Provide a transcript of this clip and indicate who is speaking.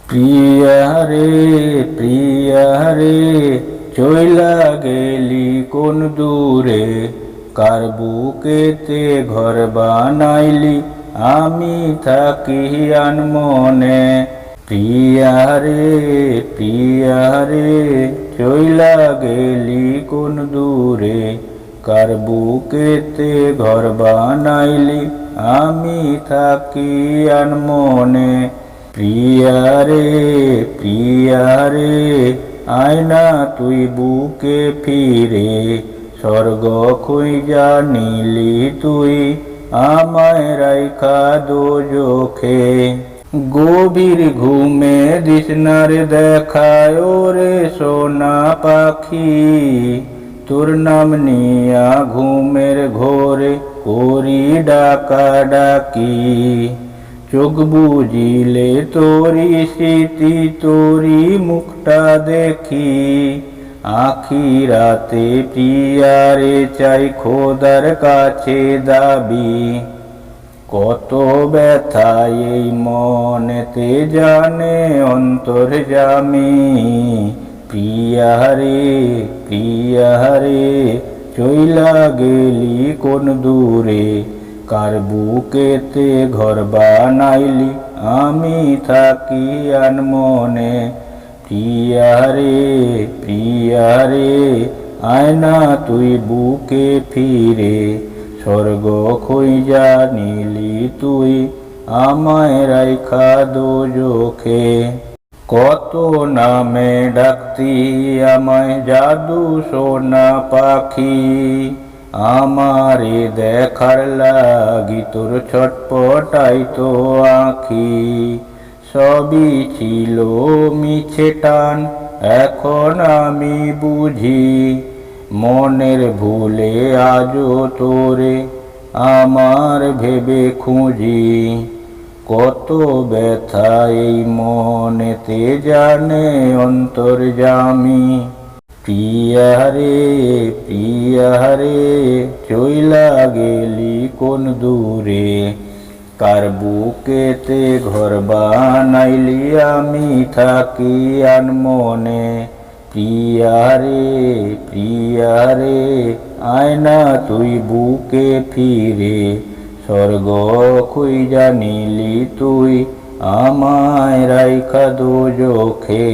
Speaker 1: প্রিয়ারে প্রিয়ারে চইলা গেলি কোন দূরে, কার বুকেতে ঘর বানাইলি আমি থাকি আনমনে। প্রিয়ারে প্রিয়ারে চইলা গেলি কোন দূরে, কার বুকেতে ঘর বানাইলি আমি থাকি আনমনে। প্রিয়ারে প্রিয়ারে আয়না তুই বুকে ফিরে, স্বর্গ খুঁজা নিলি তুই আমায় রাইখা দোজখে। গভীর ঘুমে দিশনার দেখায় ওরে সোনা পাখি, তোর নাম নিয়া ঘুমের ঘোরে করি ডাকা ডাকি। চোখ বুঝিলে তোরি স্মৃতি তোরি মুখটা দেখি, আখি রাতে প্রিয়ারে চাই খোদার কাছে দাবি। কত ব্যথা এই মনেতে জানে অন্তর্যামী। প্রিয়ারে প্রিয়ারে চইলা গেলি কোন দূরে, কার বুকেতে ঘর বানাইলি আমি থাকি আনমনে। প্রিয়ারে প্রিয়ারে আয়না তুই বুকে ফিরে, স্বর্গ খুঁজা নিলি তুই আমায় রাইখা দোজখে। কত নামে ডাকতি আমায় জাদু সোনা পাখি, আমারে দেখার লাগি তোর ছটপটাইতো আঁখি। সবই ছিল মিছে টান এখন আমি বুঝি, মনের ভুলে আজও তোরে আমার ভেবে খুঁজি। কত ব্যথা এই মনেতে জানে অন্তর্যামী। প্রিয়ারে প্রিয়ারে চইলা গেলি কোন দূরে, কার বুকেতে ঘর বানাইলি আমি থাকি আনমনে। প্রিয়ারে প্রিয়ারে আয়না তুই বুকে ফিরে, স্বর্গ খুঁজা নিলি তুই আমায় রাইখা দোজখে।